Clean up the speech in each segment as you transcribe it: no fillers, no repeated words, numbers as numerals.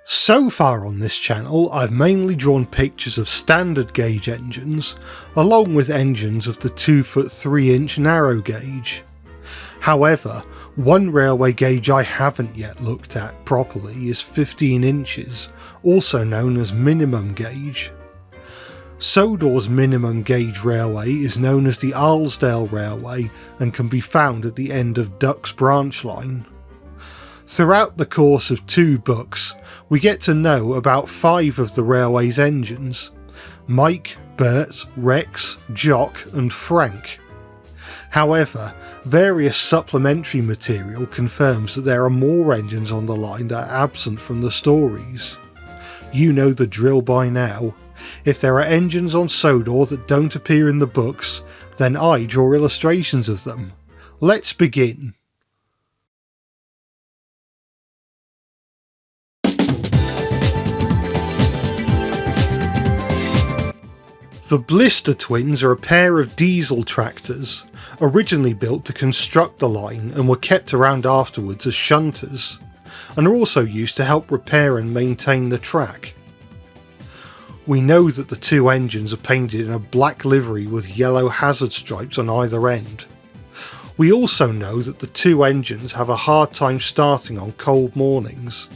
So far on this channel I've mainly drawn pictures of standard gauge engines, along with engines of the 2-foot 3-inch narrow gauge. However, one railway gauge I haven't yet looked at properly is 15 inches, also known as minimum gauge. Sodor's minimum gauge railway is known as the Arlesdale Railway and can be found at the end of Duck's branch line. Throughout the course of 2 books, we get to know about 5 of the railway's engines: Mike, Bert, Rex, Jock and Frank. However, various supplementary material confirms that there are more engines on the line that are absent from the stories. You know the drill by now. If there are engines on Sodor that don't appear in the books, then I draw illustrations of them. Let's begin. The Blister twins are a pair of diesel tractors, originally built to construct the line and were kept around afterwards as shunters, and are also used to help repair and maintain the track. We know that the 2 engines are painted in a black livery with yellow hazard stripes on either end. We also know that the 2 engines have a hard time starting on cold mornings.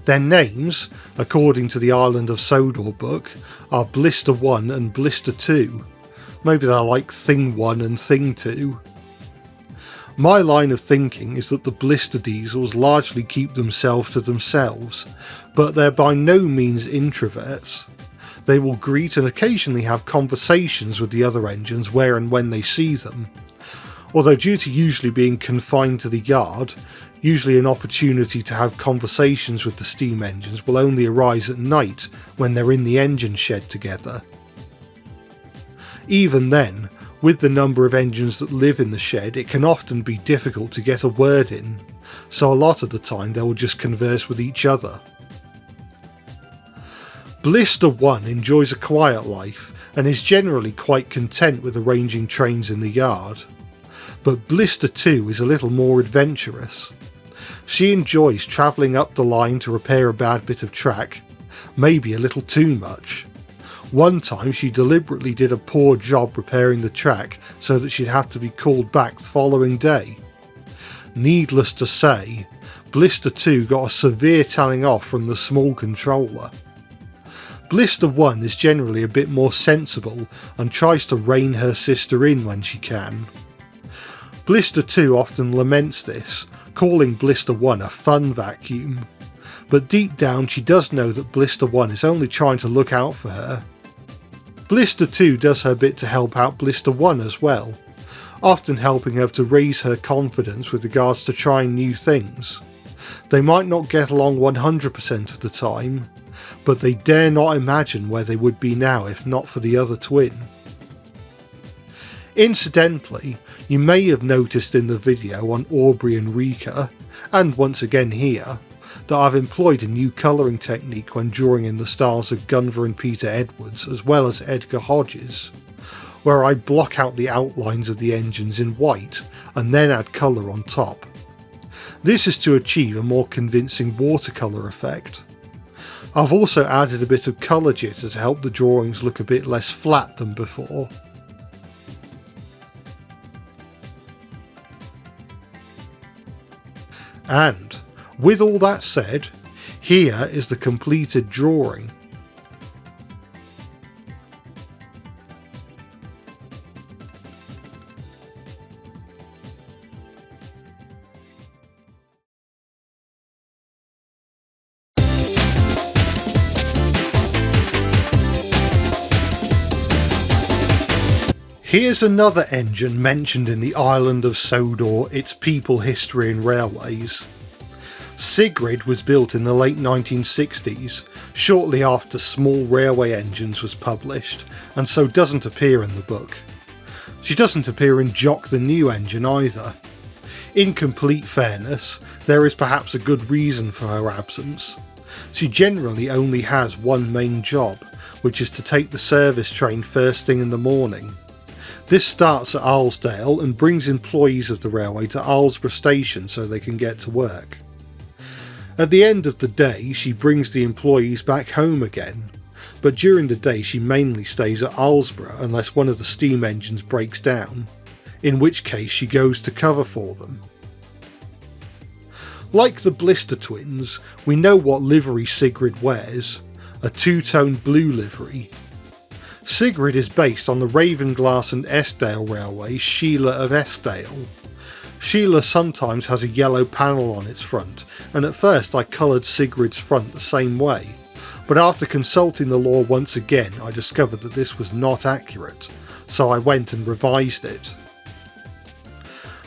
Their names, according to the Island of Sodor book, are Blister 1 and Blister 2. Maybe they're like Thing 1 and Thing 2. My line of thinking is that the Blister Diesels largely keep themselves to themselves, but they're by no means introverts. They will greet and occasionally have conversations with the other engines where and when they see them, although due to usually being confined to the yard, usually an opportunity to have conversations with the steam engines will only arise at night when they're in the engine shed together. Even then, with the number of engines that live in the shed, it can often be difficult to get a word in, so a lot of the time they will just converse with each other. Blister 1 enjoys a quiet life and is generally quite content with arranging trains in the yard, but Blister 2 is a little more adventurous. She enjoys travelling up the line to repair a bad bit of track, maybe a little too much. One time she deliberately did a poor job repairing the track so that she'd have to be called back the following day. Needless to say, Blister 2 got a severe telling off from the small controller. Blister 1 is generally a bit more sensible and tries to rein her sister in when she can. Blister 2 often laments this, calling Blister 1 a fun vacuum, but deep down she does know that Blister 1 is only trying to look out for her. Blister 2 does her bit to help out Blister 1 as well, often helping her to raise her confidence with regards to trying new things. They might not get along 100% of the time, but they dare not imagine where they would be now if not for the other twin. Incidentally, you may have noticed in the video on Aubrey and Rika, and once again here, that I've employed a new colouring technique when drawing in the styles of Gunvor and Peter Edwards as well as Edgar Hodges, where I block out the outlines of the engines in white and then add colour on top. This is to achieve a more convincing watercolour effect. I've also added a bit of colour jitter to help the drawings look a bit less flat than before. And, with all that said, here is the completed drawing. Here's another engine mentioned in the Island of Sodor, its people, history and railways. Sigrid was built in the late 1960s, shortly after Small Railway Engines was published, and so doesn't appear in the book. She doesn't appear in Jock the New Engine either. In complete fairness, there is perhaps a good reason for her absence. She generally only has one main job, which is to take the service train first thing in the morning. This starts at Arlesdale and brings employees of the railway to Arlesborough station so they can get to work. At the end of the day, she brings the employees back home again, but during the day she mainly stays at Arlesdale unless one of the steam engines breaks down, in which case she goes to cover for them. Like the Blister twins, we know what livery Sigrid wears, a two-tone blue livery. Sigrid is based on the Ravenglass and Arlesdale Railway Sheila of Arlesdale. Sheila sometimes has a yellow panel on its front, and at first I coloured Sigrid's front the same way, but after consulting the law once again I discovered that this was not accurate, so I went and revised it.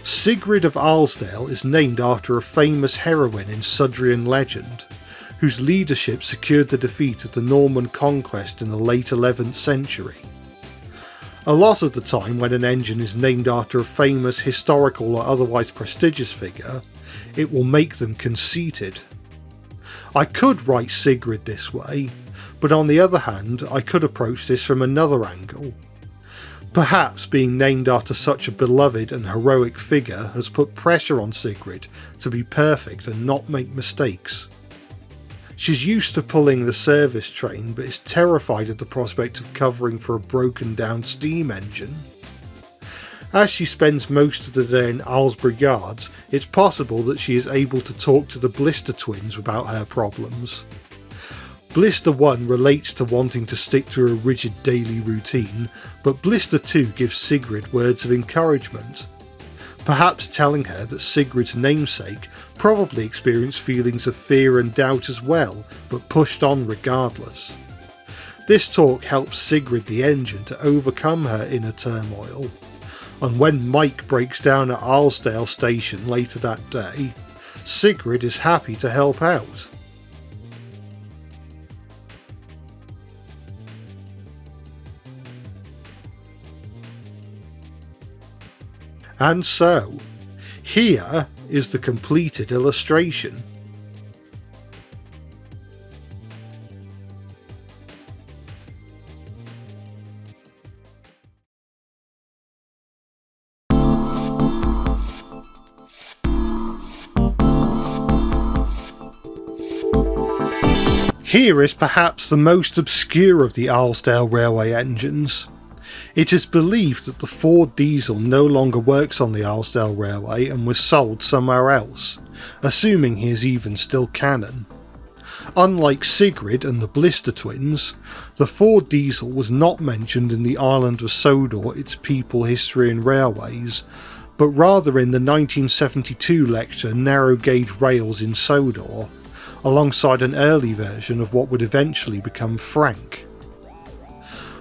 Sigrid of Arlesdale is named after a famous heroine in Sudrian legend, whose leadership secured the defeat of the Norman conquest in the late 11th century. A lot of the time when an engine is named after a famous historical or otherwise prestigious figure, it will make them conceited. I could write Sigrid this way, but on the other hand I could approach this from another angle. Perhaps being named after such a beloved and heroic figure has put pressure on Sigrid to be perfect and not make mistakes. She's used to pulling the service train, but is terrified at the prospect of covering for a broken down steam engine. As she spends most of the day in Arlesdale yards, it's possible that she is able to talk to the Blister twins about her problems. Blister 1 relates to wanting to stick to a rigid daily routine, but Blister 2 gives Sigrid words of encouragement. Perhaps telling her that Sigrid's namesake probably experienced feelings of fear and doubt as well, but pushed on regardless. This talk helps Sigrid the engine to overcome her inner turmoil, and when Mike breaks down at Arlesdale station later that day, Sigrid is happy to help out. And so, here is the completed illustration. Here is perhaps the most obscure of the Arlesdale Railway engines. It is believed that the Ford diesel no longer works on the Arlesdale Railway and was sold somewhere else, assuming he is even still canon. Unlike Sigrid and the Blister twins, the Ford diesel was not mentioned in the Island of Sodor, Its People, History and Railways, but rather in the 1972 lecture Narrow Gauge Rails in Sodor, alongside an early version of what would eventually become Frank.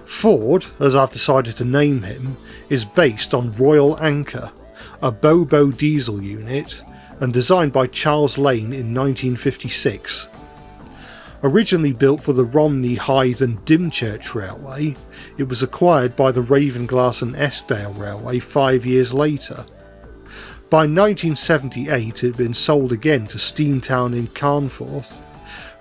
Ford, as I've decided to name him, is based on Royal Anchor, a Bobo diesel unit, and designed by Charles Lane in 1956. Originally built for the Romney, Hythe and Dymchurch Railway, it was acquired by the Ravenglass and Arlesdale Railway 5 years later. By 1978 it had been sold again to Steamtown in Carnforth,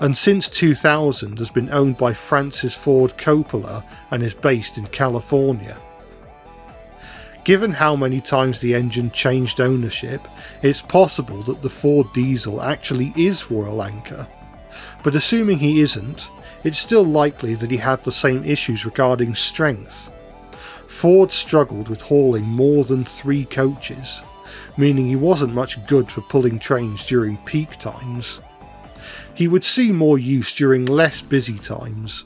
and since 2000 has been owned by Francis Ford Coppola and is based in California. Given how many times the engine changed ownership, it's possible that the Ford diesel actually is Royal Anchor, but assuming he isn't, it's still likely that he had the same issues regarding strength. Ford struggled with hauling more than 3 coaches, meaning he wasn't much good for pulling trains during peak times. He would see more use during less busy times,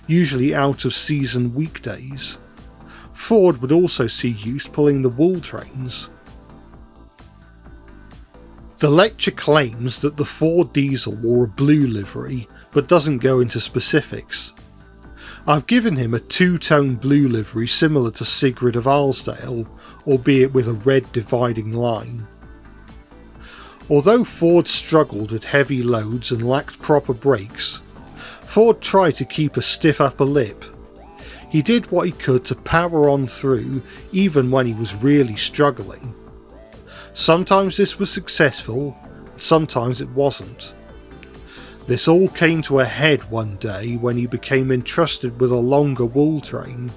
usually out of season weekdays. Ford would also see use pulling the wool trains. The lecture claims that the Ford diesel wore a blue livery, but doesn't go into specifics. I've given him a 2-tone blue livery similar to Sigrid of Arlesdale, albeit with a red dividing line. Although Ford struggled with heavy loads and lacked proper brakes, Ford tried to keep a stiff upper lip. He did what he could to power on through even when he was really struggling. Sometimes this was successful, sometimes it wasn't. This all came to a head one day when he became entrusted with a longer wool train.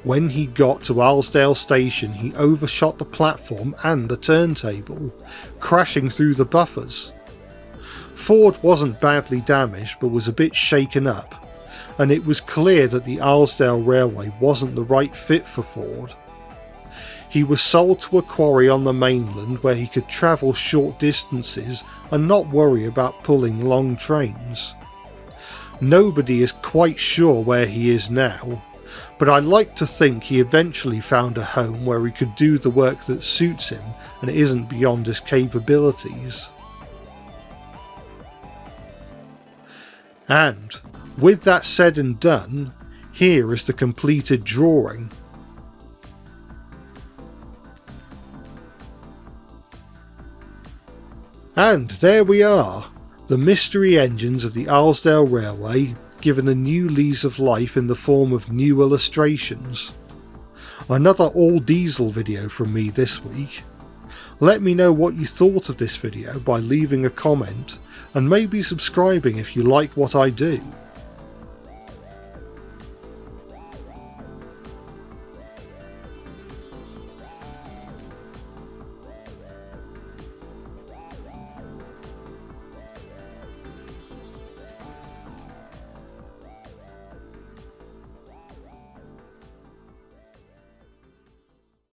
When he got to Arlesdale station he overshot the platform and the turntable, crashing through the buffers. Ford wasn't badly damaged but was a bit shaken up, and it was clear that the Arlesdale Railway wasn't the right fit for Ford. He was sold to a quarry on the mainland where he could travel short distances and not worry about pulling long trains. Nobody is quite sure where he is now, but I like to think he eventually found a home where he could do the work that suits him and isn't beyond his capabilities. And, with that said and done, here is the completed drawing. And there we are, the mystery engines of the Arlesdale Railway given a new lease of life in the form of new illustrations. Another all diesel video from me this week. Let me know what you thought of this video by leaving a comment, and maybe subscribing if you like what I do.